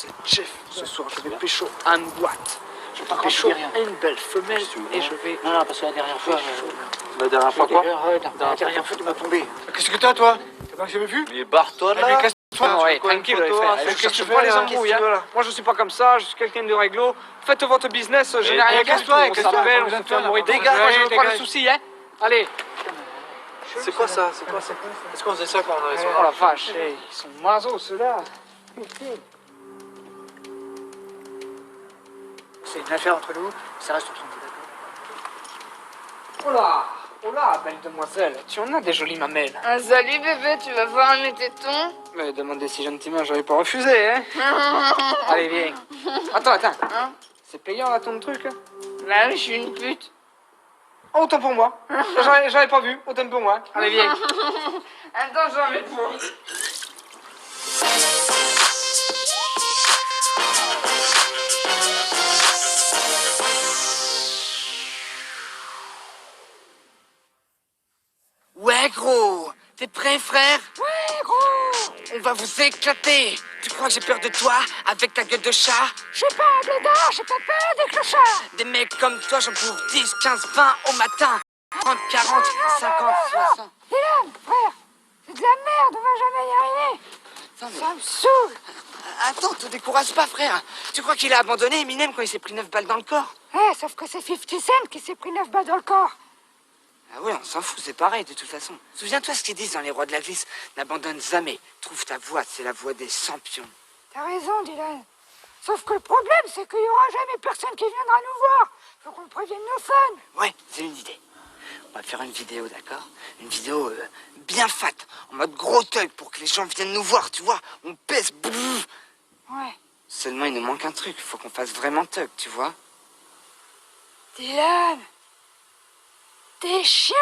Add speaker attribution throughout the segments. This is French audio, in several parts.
Speaker 1: c'est Jeff. Ce soir, je vais pécho Anne boîte. Je vais pécho une belle femelle et je vais...
Speaker 2: Non, parce que la dernière fois...
Speaker 3: La dernière fois quoi?
Speaker 2: La dernière fois, tu m'as tombé.
Speaker 4: Qu'est-ce que t'as, toi? T'as pas jamais vu?
Speaker 3: Mais barre-toi de là.
Speaker 1: Ouais, tranquille,
Speaker 4: Qu'est-ce que tu fais,
Speaker 1: les
Speaker 4: là?
Speaker 1: embrouilles, hein. Moi, je suis pas comme ça, je suis quelqu'un de réglo. Faites votre business, je n'ai rien du tout.
Speaker 4: casse-toi,
Speaker 1: On
Speaker 4: casse-toi,
Speaker 1: s'appelle, on
Speaker 4: on
Speaker 1: se
Speaker 4: vient
Speaker 1: fait
Speaker 4: de
Speaker 1: mourir.
Speaker 4: faire,
Speaker 1: Dégage, moi, je veux pas de
Speaker 4: dégage.
Speaker 1: soucis, hein. Allez.
Speaker 3: C'est quoi ça? C'est quoi ça? Est-ce qu'on faisait ça quand on avait
Speaker 1: Oh la vache, ils sont masos, ceux-là.
Speaker 2: C'est une affaire entre nous, ça reste entre nous, d'accord?
Speaker 1: Oh là, belle demoiselle, tu en as des jolies mamelles.
Speaker 5: Ah, salut bébé, tu vas voir mes tétons?
Speaker 1: Mais demandez si gentiment, j'aurais pas refusé, hein. Allez, viens. Attends.
Speaker 5: Hein?
Speaker 1: C'est payant, là, ton truc, hein?
Speaker 5: Bah oui, je suis une pute.
Speaker 1: Oh, autant pour moi. J'avais pas vu, autant pour moi. Allez, viens.
Speaker 5: Attends, j'en mets pour.
Speaker 6: Ouais, gros. T'es prêt, frère?
Speaker 5: Ouais, gros!
Speaker 6: On va vous éclater. Tu crois que j'ai peur de toi avec ta gueule de chat?
Speaker 5: Je suis pas un blédard, j'ai pas peur des clochards!
Speaker 6: Des mecs comme toi, j'en bouffe 10, 15, 20 au matin. 30, 40, 50, 60.
Speaker 5: Dylan, frère, c'est de la merde, on va jamais y arriver!
Speaker 6: Attends, mais-
Speaker 5: Ça me saoule!
Speaker 6: Attends, te décourage pas, frère. Tu crois qu'il a abandonné Eminem quand il s'est pris 9 balles dans le corps?
Speaker 5: Sauf que c'est 50 Cent qui s'est pris 9 balles dans le corps!
Speaker 6: Ah ouais, on s'en fout, c'est pareil de toute façon. Souviens-toi ce qu'ils disent dans Les Rois de la Glisse. N'abandonne jamais. Trouve ta voie, c'est la voie des champions.
Speaker 5: T'as raison, Dylan. Sauf que le problème, c'est qu'il y aura jamais personne qui viendra nous voir. Faut qu'on prévienne nos fans.
Speaker 6: Ouais, c'est une idée. On va faire une vidéo, d'accord? Une vidéo bien fat, en mode gros thug pour que les gens viennent nous voir, tu vois? On pèse. Brrr.
Speaker 5: Ouais.
Speaker 6: Seulement, il nous manque un truc. Faut qu'on fasse vraiment thug, tu vois?
Speaker 5: Dylan, t'es chiant.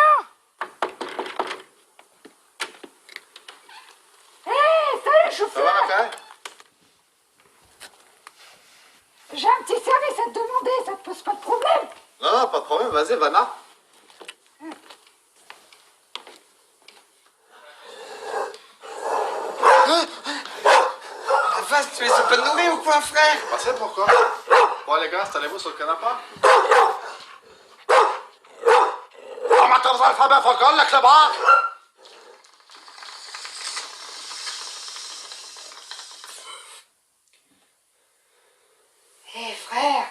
Speaker 5: Salut, chauffeur.
Speaker 4: frère?
Speaker 5: J'ai un petit service à te demander, ça te pose pas de problème?
Speaker 4: Non, pas de problème, vas-y, Vanna.
Speaker 6: La vache, tu es pas nourri ou quoi, frère?
Speaker 4: Pas ça, pourquoi? Bon, les gars, installez-vous sur le canapé. On m'attend dans l'alphabet francophone, le clébard!
Speaker 5: Frère,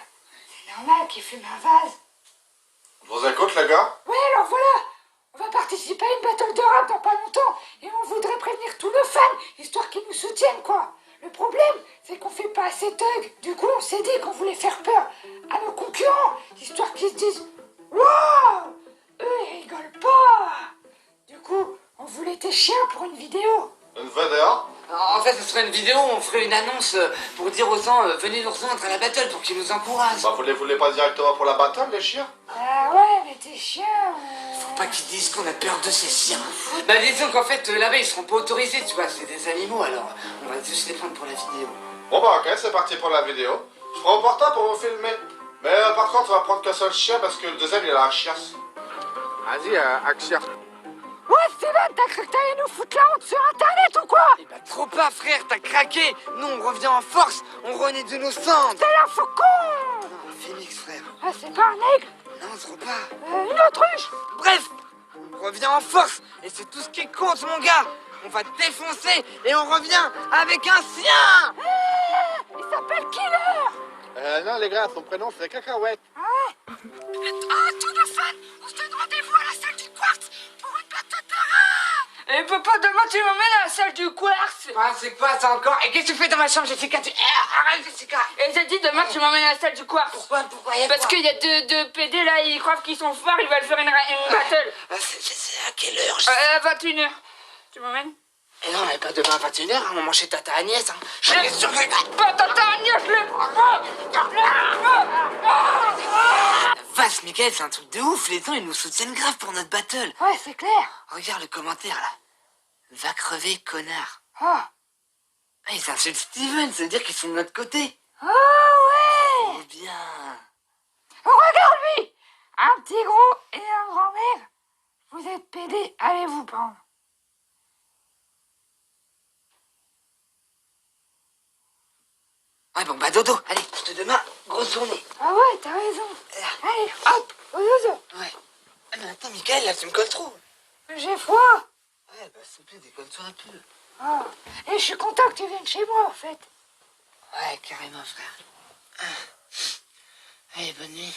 Speaker 5: c'est normal qu'il fume un vase.
Speaker 4: Je vous écoute, les gars.
Speaker 5: Ouais, alors voilà, on va participer à une battle de rap dans pas longtemps et on voudrait prévenir tous nos fans, histoire qu'ils nous soutiennent, quoi. Le problème, c'est qu'on fait pas assez thug. Du coup, on s'est dit qu'on voulait faire peur à nos concurrents, histoire qu'ils se disent « Waouh, eux, ils rigolent pas !» Du coup, on voulait tes chiens pour une vidéo.
Speaker 4: Une vidéo?
Speaker 6: En fait, ce serait une vidéo où on ferait une annonce pour dire aux gens venez nous rejoindre à la battle pour qu'ils nous encouragent.
Speaker 4: Bah, vous les voulez pas directement pour la bataille, les chiens?
Speaker 5: Ah ouais, mais tes chiens...
Speaker 6: Faut pas qu'ils disent qu'on a peur de ces chiens. Bah disons qu'en fait là-bas ils seront pas autorisés, tu vois, c'est des animaux alors on va juste les prendre pour la vidéo.
Speaker 4: Bon, bah, ok, c'est parti pour la vidéo. Je prends au portable pour vous filmer. Mais par contre, on va prendre qu'un seul chien parce que le deuxième, il a la chiasse. Vas-y, action.
Speaker 5: Ouais, Steven, t'as cru que t'allais nous foutre la honte sur Internet ou quoi?
Speaker 6: Eh bah trop pas frère, t'as craqué. Nous on revient en force, on renaît de nos cendres.
Speaker 5: T'es un faucon!
Speaker 6: Non, Phoenix frère.
Speaker 5: Ah, c'est pas un aigle?
Speaker 6: Non, trop pas.
Speaker 5: Une autruche?
Speaker 6: Bref, on revient en force et c'est tout ce qui compte mon gars. On va te défoncer et on revient avec un sien.
Speaker 5: Il s'appelle Killer!
Speaker 4: Non, les gars, son prénom, c'est Cacahuète.
Speaker 5: Ah, tous nos fans, on se donne rendez-vous à la salle du Quartz pour une battle de rap!
Speaker 1: Et papa, demain, tu m'emmènes à la salle du quartz.
Speaker 6: Ah, c'est quoi ça encore? Et qu'est-ce que tu fais dans ma chambre, Jessica? Arrête, Jessica.
Speaker 1: Et j'ai dit, demain, tu m'emmènes à la salle du quartz.
Speaker 6: Pourquoi y a
Speaker 1: Parce
Speaker 6: quoi?
Speaker 1: qu'il y a deux PD là, ils croient qu'ils sont forts, ils veulent faire une battle.
Speaker 6: C'est à quelle heure?
Speaker 1: À 21h. Tu m'emmènes?
Speaker 6: Eh non, mais pas demain à 21h, on mange chez Tata Agnès. Hein. Je l'ai sur le...
Speaker 1: Pas tata Agnès, je l'ai.
Speaker 6: La vache, Michael, c'est un truc de ouf. Les gens, ils nous soutiennent grave pour notre battle.
Speaker 5: Ouais, c'est clair.
Speaker 6: Regarde le commentaire, là. Va crever, connard.
Speaker 5: Oh,
Speaker 6: Ah, ils insultent Steven, ça veut dire qu'ils sont de notre côté.
Speaker 5: oh ouais!
Speaker 6: Eh bien...
Speaker 5: Oh, regarde lui! Un petit gros et un grand maigre. Vous êtes pédés, allez vous prendre.
Speaker 6: Ouais, bon, bah dodo, allez, je te demain, grosse journée.
Speaker 5: Ah ouais, t'as raison. Allez, hop, au dodo.
Speaker 6: Ouais. Ah, mais attends, Michael, là, tu me colles trop.
Speaker 5: J'ai froid.
Speaker 6: Ouais, bah s'il te plaît, décolle-toi un peu.
Speaker 5: Ah. Et je suis content que tu viennes chez moi, en fait.
Speaker 6: Ouais, carrément, frère. Allez, bonne nuit.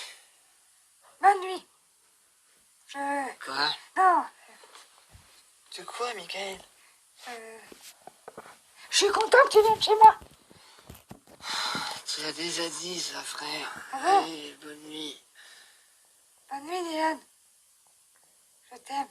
Speaker 5: Bonne nuit.
Speaker 6: Quoi?
Speaker 5: Non,
Speaker 6: Tu quoi, Michael?
Speaker 5: je suis content que tu viennes chez moi.
Speaker 6: Tu l'as déjà dit, ça, frère.
Speaker 5: Ah bon?
Speaker 6: Allez, bonne nuit.
Speaker 5: Bonne nuit, Dylan. Je t'aime.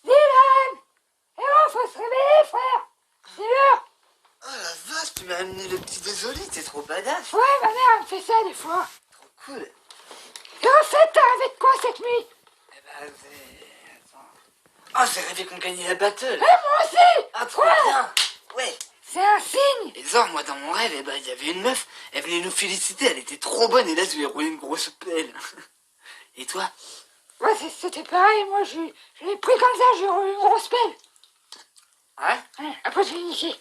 Speaker 5: Dylan! Eh oh, faut se réveiller, frère! C'est l'heure!
Speaker 6: Oh la vache, tu m'as amené le petit désolé, t'es trop badass.
Speaker 5: Ouais, ma mère, elle me fait ça des fois.
Speaker 6: Trop cool.
Speaker 5: Et en fait, t'as rêvé de quoi cette nuit?
Speaker 6: Eh ben, attends. Oh, c'est rêvé qu'on gagnait la battle.
Speaker 5: Eh, moi aussi!
Speaker 6: Ah, trop
Speaker 5: Ouais.
Speaker 6: bien. Ouais.
Speaker 5: C'est un signe!
Speaker 6: Et genre, moi, dans mon rêve, eh ben, il y avait une meuf, elle venait nous féliciter, elle était trop bonne, et là, je lui ai roulé une grosse pelle. Et toi?
Speaker 5: Ouais, c'était pareil, moi, je l'ai pris comme ça, j'ai eu une grosse pelle.
Speaker 6: Ouais?
Speaker 5: Ouais, après, je l'ai niqué.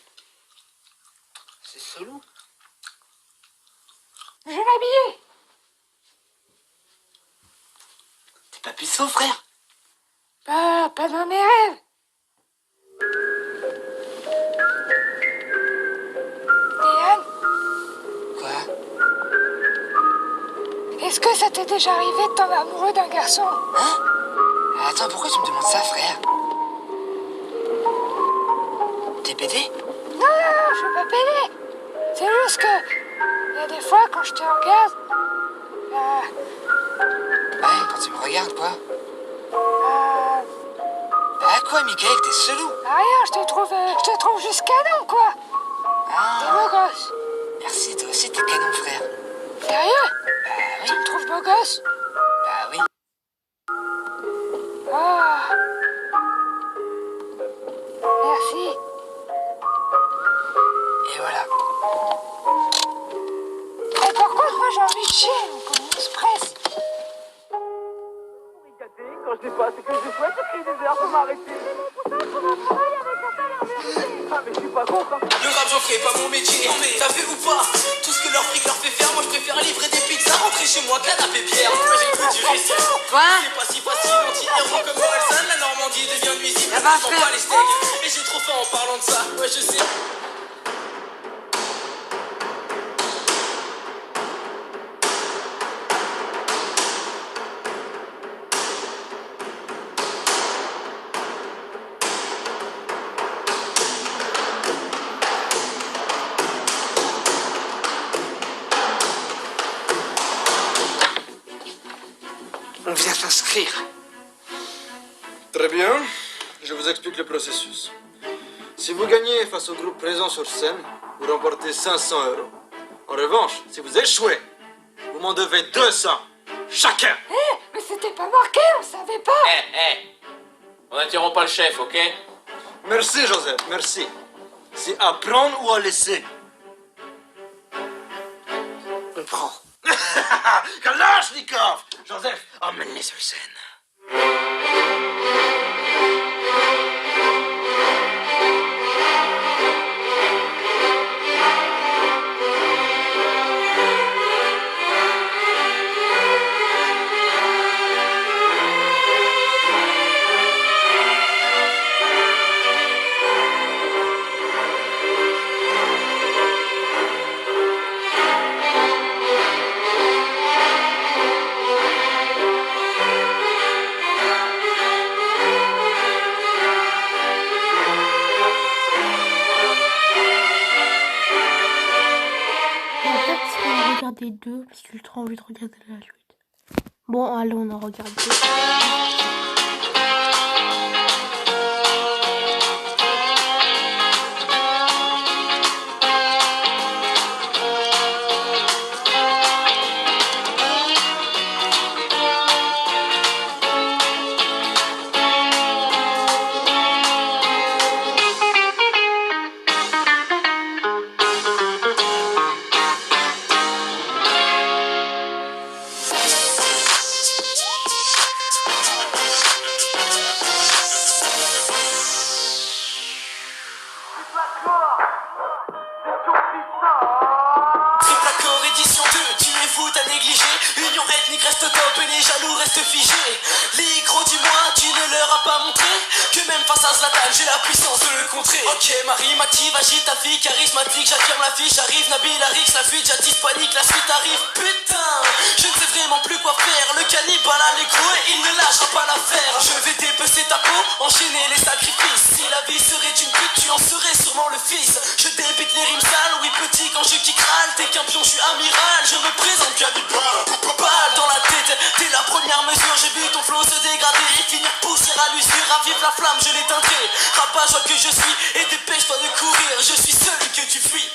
Speaker 6: C'est chelou.
Speaker 5: Je vais m'habiller.
Speaker 6: T'es pas puissant, frère?
Speaker 5: Pas dans mes rêves. Dylan,
Speaker 6: Quoi?
Speaker 5: est-ce que ça t'est déjà arrivé de tomber amoureux d'un garçon?
Speaker 6: Hein? Attends, pourquoi tu me demandes ça, frère? T'es pédé?
Speaker 5: Non, je suis pas pédé. C'est juste que, il y a des fois, quand je te regarde,
Speaker 6: Ouais, quand tu me regardes, quoi? Ah, quoi, Michael, t'es chelou?
Speaker 5: rien, je te trouve juste canon, quoi. T'es
Speaker 6: Ah,
Speaker 5: beau gosse.
Speaker 6: merci, toi aussi, t'es canon, frère.
Speaker 5: Sérieux?
Speaker 6: Bah oui,
Speaker 5: Tu me trouves beau gosse?
Speaker 6: bah oui.
Speaker 5: Ah. Merci.
Speaker 6: Et voilà.
Speaker 5: Mais par contre, moi, j'ai envie de chier, donc on se presse.
Speaker 7: Quand je n'ai pas ce que je souhaite, j'ai pris des heures pour m'arrêter. Ah mais je suis pas contre hein.
Speaker 8: Le rap j'en ferai pas mon métier, t'as vu ou pas? Tout ce que leur fric leur fait faire, moi je préfère livrer des pizzas, rentrer chez moi, canapé bière. Moi j'ai le goût du récit.
Speaker 6: Quoi?
Speaker 8: C'est pas si facile, anti-héros comme Orelsan, la Normandie devient nuisible.
Speaker 6: Ça va,
Speaker 8: Je
Speaker 6: frère?
Speaker 8: pas les steaks, et j'ai trop faim en parlant de ça. Ouais je sais.
Speaker 6: On vient s'inscrire.
Speaker 3: Très bien, je vous explique le processus. Si vous gagnez face au groupe présent sur scène, vous remportez 500 €. En revanche, si vous échouez, vous m'en devez 200 chacun.
Speaker 5: Eh, mais c'était pas marqué, on savait pas.
Speaker 8: On n'interrompt pas le chef, ok?
Speaker 3: Merci Joseph, merci. C'est à prendre ou à laisser.
Speaker 6: On prend.
Speaker 3: Kalachnikov! Joseph, emmène-les sur scène.
Speaker 9: regarder 2 parce que j'ai trop envie de regarder la suite. Bon, allez, on en regarde 2.
Speaker 8: Triple édition 2, tu es fou, t'as négligé. Union ethnique reste top et les jaloux restent figés. Les gros, dis-moi, tu ne leur as pas montré que même face à Zlatan, j'ai la puissance de le contrer. Ok, Marie m'active, agite ta fille charismatique. J'affirme la fiche, j'arrive, Nabil Arix, la fuite, j'attise panique, la suite arrive. Putain, je ne sais vraiment plus quoi faire. Le cannibale a les gros et il ne lâchera pas l'affaire. Je vais dépecer ta peau, enchaîner les sacrifices. Si la vie serait une pute, tu en serais sûrement le fils. Je débite les rimes sales, oui petit quand je kick râle. T'es qu'un pion, je suis amiral, je me présente cannibale. Balle dans la tête, dès la première mesure. J'ai vu ton flow se dégrader et finir poussière à l'usure. Ravive la flamme, je l'éteindrai. Rabat-joie que je suis et dépêche-toi de courir. Je suis celui que tu fuis.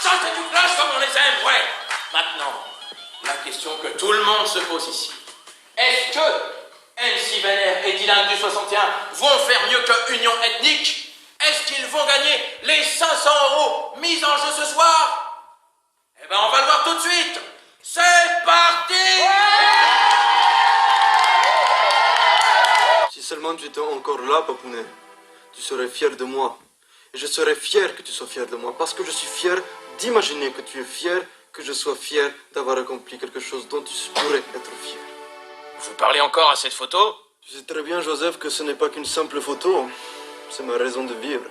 Speaker 10: Ça c'est du flash comme on les aime, ouais. Maintenant, la question que tout le monde se pose ici. Est-ce que MC Vener et Dylan du 61 vont faire mieux que Union Ethnique? Est-ce qu'ils vont gagner les 500 € mis en jeu ce soir? Eh ben on va le voir tout de suite. C'est parti!
Speaker 3: Si seulement tu étais encore là, Papounet, tu serais fier de moi. Et je serais fier que tu sois fier de moi, parce que je suis fier d'imaginer que tu es fier, que je sois fier d'avoir accompli quelque chose dont tu pourrais être fier.
Speaker 10: Vous parlez encore à cette photo?
Speaker 3: Tu sais très bien, Joseph, que ce n'est pas qu'une simple photo. C'est ma raison de vivre.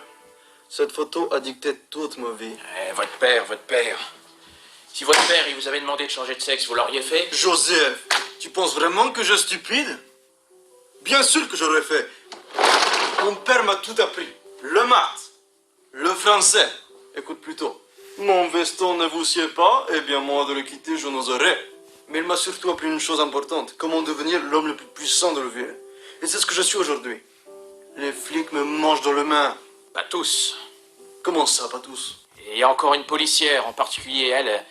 Speaker 3: Cette photo a dicté toute ma vie.
Speaker 10: Votre père. Si votre père, il vous avait demandé de changer de sexe, vous l'auriez fait?
Speaker 3: Joseph, tu penses vraiment que je suis stupide? Bien sûr que j'aurais fait. Mon père m'a tout appris. Le maths, le français. Écoute plutôt. Mon veston ne vous sied pas, eh bien moi de le quitter, je n'oserais. Mais il m'a surtout appris une chose importante. Comment devenir l'homme le plus puissant de la ville. Et c'est ce que je suis aujourd'hui. Les flics me mangent dans le main.
Speaker 10: Pas tous.
Speaker 3: Comment ça, pas tous?
Speaker 10: Et il y a encore une policière, en particulier, elle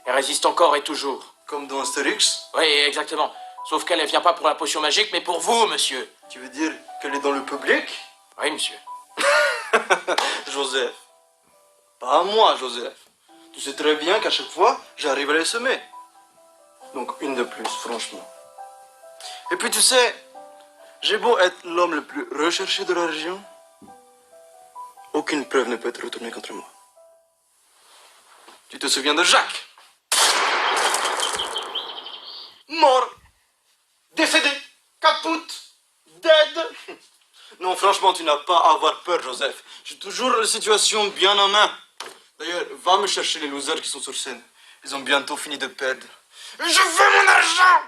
Speaker 10: résiste encore et toujours.
Speaker 3: Comme dans Astérix?
Speaker 10: Oui, exactement. Sauf qu'elle ne vient pas pour la potion magique, mais pour vous, monsieur.
Speaker 3: Tu veux dire qu'elle est dans le public?
Speaker 10: Oui, monsieur.
Speaker 3: Joseph. Pas moi, Joseph. Tu sais très bien qu'à chaque fois, j'arrive à les semer. Donc une de plus, franchement. Et puis tu sais, j'ai beau être l'homme le plus recherché de la région, aucune preuve ne peut être retournée contre moi. Tu te souviens de Jacques? Mort. Décédé. Caput. Dead. Non, franchement, tu n'as pas à avoir peur, Joseph. J'ai toujours la situation bien en main. D'ailleurs, va me chercher les losers qui sont sur scène. Ils ont bientôt fini de perdre. Je veux mon argent!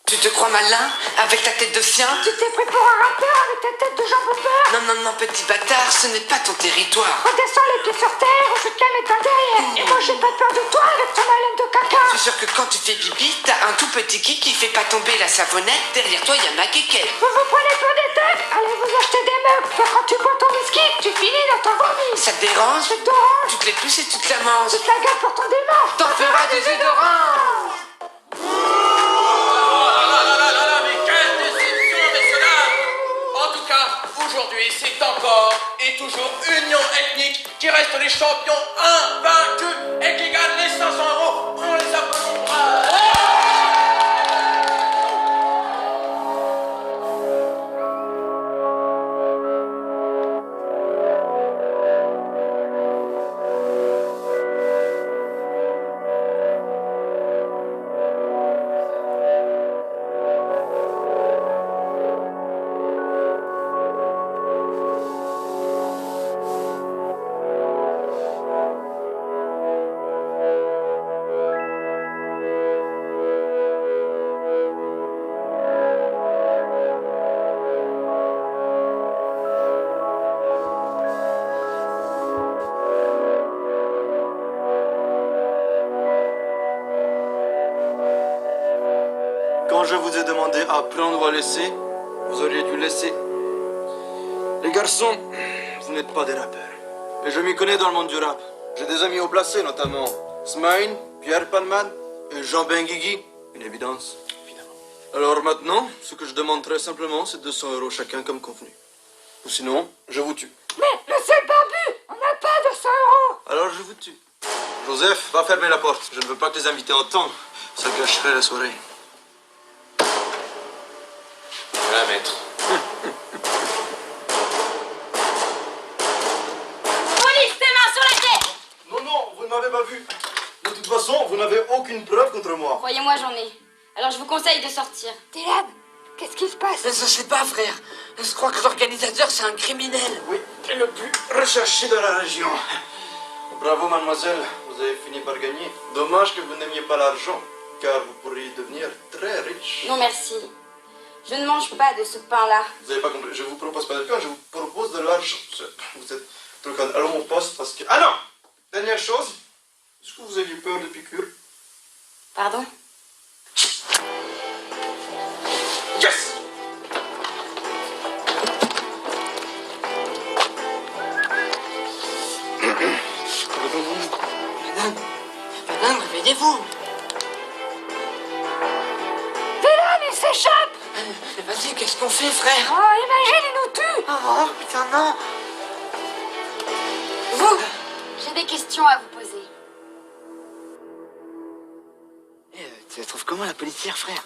Speaker 6: Tu te crois malin avec ta tête de chien?
Speaker 5: Tu t'es pris pour un rappeur avec ta tête de jambon-beurre?
Speaker 6: Non, petit bâtard, ce n'est pas ton territoire.
Speaker 5: Redescends les pieds sur terre ou je te la mets dans derrière. Et moi j'ai pas peur de toi avec ton haleine de caca.
Speaker 6: C'est sûr que quand tu fais pipi, t'as un tout petit kick qui fait pas tomber la savonnette. Derrière toi, y en a kéké.
Speaker 5: Vous vous prenez pour des têtes? Allez vous acheter des meubles. Car quand tu bois ton whisky, tu finis dans ton vomi.
Speaker 6: Ça te dérange?
Speaker 5: Ça te dérange?
Speaker 6: Tu te l'épluches et tu te la manges.
Speaker 5: Tu te la gardes pour ton démange.
Speaker 6: T'en feras des jus d'orange.
Speaker 10: Aujourd'hui, c'est encore et toujours Union Ethnique qui reste les champions invaincus et qui gagne les 500 €. On les applaudit.
Speaker 3: je vous ai demandé à prendre ou à laisser, vous auriez dû laisser. Les garçons, vous n'êtes pas des rappeurs. Mais je m'y connais dans le monde du rap. J'ai des amis haut placés, notamment Smaïn, Pierre Panman et Jean Benguigui. Une évidence. Évidemment. Alors maintenant, ce que je demande très simplement, c'est 200 € chacun comme convenu. Ou sinon, je vous tue.
Speaker 5: Mais le seul barbu, on n'a pas 200 €.
Speaker 3: Alors je vous tue. Joseph, va fermer la porte. Je ne veux pas que les invités entendent. Ça gâcherait la soirée.
Speaker 10: Voilà, maître.
Speaker 11: Police, tes mains sur la tête!
Speaker 3: Non, non, vous ne m'avez pas vu. De toute façon, vous n'avez aucune preuve contre moi.
Speaker 11: Croyez-moi, j'en ai. Alors je vous conseille de sortir.
Speaker 5: Dylan, qu'est-ce qui se passe?
Speaker 6: Je sais pas, frère. Je crois que l'organisateur, c'est un criminel.
Speaker 3: Oui, et le plus recherché de la région. Bravo, mademoiselle. Vous avez fini par gagner. Dommage que vous n'aimiez pas l'argent, car vous pourriez devenir très riche.
Speaker 11: Non, merci. Je ne mange pas de ce pain-là.
Speaker 3: Vous n'avez pas compris. Je vous propose pas de pain, je vous propose de l'argent. Vous êtes tout le cas. Allons au poste parce que... Ah non! Dernière chose. Est-ce que vous aviez peur de piqûres?
Speaker 11: Pardon?
Speaker 3: Yes!
Speaker 6: Madame, réveillez-vous.
Speaker 5: Dylan, il s'échappe.
Speaker 6: Vas-y, qu'est-ce qu'on fait, frère?
Speaker 5: Oh, imagine, il nous tue.
Speaker 6: Oh, putain, non.
Speaker 11: Vous! J'ai des questions à vous poser.
Speaker 6: Tu la trouves comment, la policière, frère?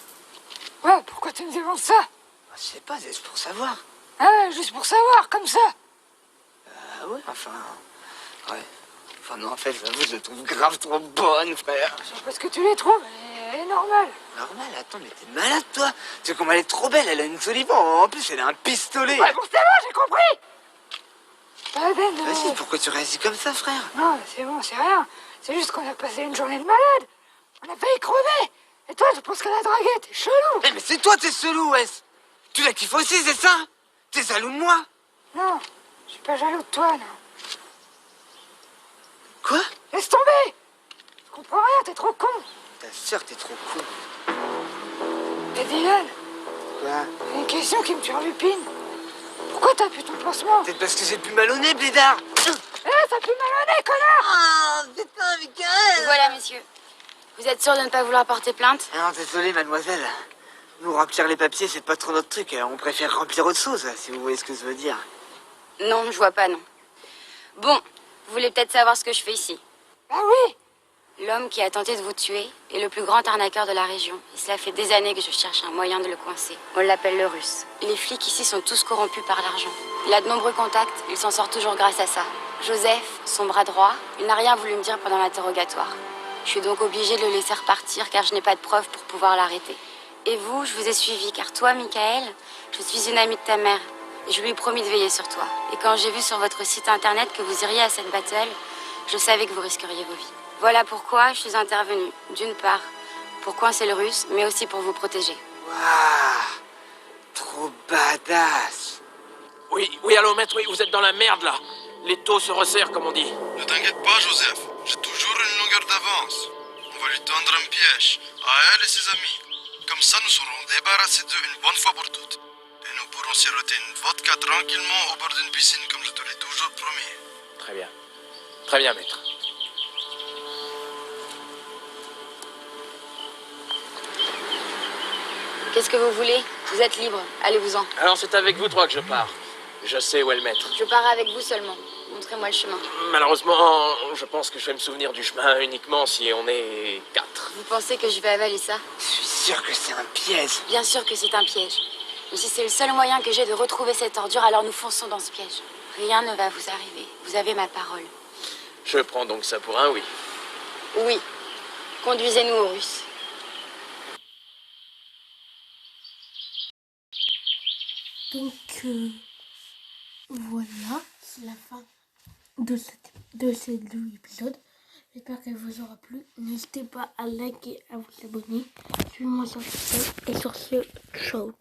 Speaker 5: Ouais, pourquoi tu me demandes ça?
Speaker 6: Je sais pas, c'est juste pour savoir.
Speaker 5: Ah, juste pour savoir, comme ça.
Speaker 6: Ah ouais? Enfin... Ouais. Enfin non, en fait, j'avoue, je la trouve grave trop bonne, frère.
Speaker 5: Je sais pas ce que tu les trouves, mais elle est normale.
Speaker 6: Normal, attends, mais t'es malade, toi. Tu sais comment elle est trop belle, elle a une jolie voix. En plus, elle a un pistolet.
Speaker 5: Ouais, bon, c'est bon, j'ai compris. Pas Ben,
Speaker 6: Vas-y, pourquoi tu réagis comme ça, frère?
Speaker 5: Non, c'est bon, c'est rien. C'est juste qu'on a passé une journée de malade. On a failli crever. Et toi, tu penses qu'elle a dragué, t'es chelou.
Speaker 6: Mais c'est toi, t'es chelou, Wes. Tu la kiffes aussi, c'est ça? T'es jaloux de moi?
Speaker 5: Non, je suis pas jaloux de toi, non.
Speaker 6: Quoi?
Speaker 5: Laisse tomber. Je comprends rien, t'es trop con.
Speaker 6: T'assures que t'es trop con.
Speaker 5: Et Dylan,
Speaker 6: Quoi?
Speaker 5: j'ai une question qui me turlupine. Pourquoi t'as pu ton pansement?
Speaker 6: Peut-être parce que j'ai plus mal au nez, blédard.
Speaker 5: T'as pu mal au nez, connard.
Speaker 6: Ah, putain, Michael.
Speaker 11: Voilà, messieurs. Vous êtes sûr de ne pas vouloir porter plainte?
Speaker 6: Ah non, désolé, mademoiselle. Nous, remplir les papiers, c'est pas trop notre truc. On préfère remplir autre chose, si vous voyez ce que je veux dire.
Speaker 11: Non, je vois pas, non. Bon, vous voulez peut-être savoir ce que je fais ici.
Speaker 5: Ah oui.
Speaker 11: L'homme qui a tenté de vous tuer est le plus grand arnaqueur de la région. Et cela fait des années que je cherche un moyen de le coincer. On l'appelle le Russe. Les flics ici sont tous corrompus par l'argent. Il a de nombreux contacts, il s'en sort toujours grâce à ça. Joseph, son bras droit, il n'a rien voulu me dire pendant l'interrogatoire. Je suis donc obligée de le laisser repartir car je n'ai pas de preuves pour pouvoir l'arrêter. Et vous, je vous ai suivi car toi, Michael, je suis une amie de ta mère. Et je lui ai promis de veiller sur toi. Et quand j'ai vu sur votre site internet que vous iriez à cette battle, je savais que vous risqueriez vos vies. Voilà pourquoi je suis intervenue. D'une part, pour coincer le Russe, mais aussi pour vous protéger.
Speaker 6: Waouh, trop badass.
Speaker 10: Oui, allô, maître, oui, vous êtes dans la merde, là. Les taux se resserrent, comme on dit.
Speaker 3: Ne t'inquiète pas, Joseph. J'ai toujours une longueur d'avance. On va lui tendre un piège, à elle et ses amis. Comme ça, nous serons débarrassés d'eux une bonne fois pour toutes. Et nous pourrons siroter une vodka tranquillement au bord d'une piscine, comme je te l'ai toujours promis.
Speaker 10: Très bien. Très bien, maître.
Speaker 11: Qu'est-ce que vous voulez? Vous êtes libre, allez-vous-en.
Speaker 10: Alors, c'est avec vous trois que je pars. Je sais où est le maître.
Speaker 11: Je pars avec vous seulement. Montrez-moi le chemin.
Speaker 10: Malheureusement, je pense que je vais me souvenir du chemin uniquement si on est 4.
Speaker 11: Vous pensez que je vais avaler ça?
Speaker 6: Je suis sûr que c'est un piège.
Speaker 11: Bien sûr que c'est un piège. Mais si c'est le seul moyen que j'ai de retrouver cette ordure, alors nous fonçons dans ce piège. Rien ne va vous arriver. Vous avez ma parole.
Speaker 10: Je prends donc ça pour un oui.
Speaker 11: Oui. Conduisez-nous aux Russes.
Speaker 9: Donc voilà, c'est la fin de ces deux épisodes. J'espère qu'elle vous aura plu. N'hésitez pas à liker, à vous abonner. Suivez-moi sur Facebook et sur ce ciao.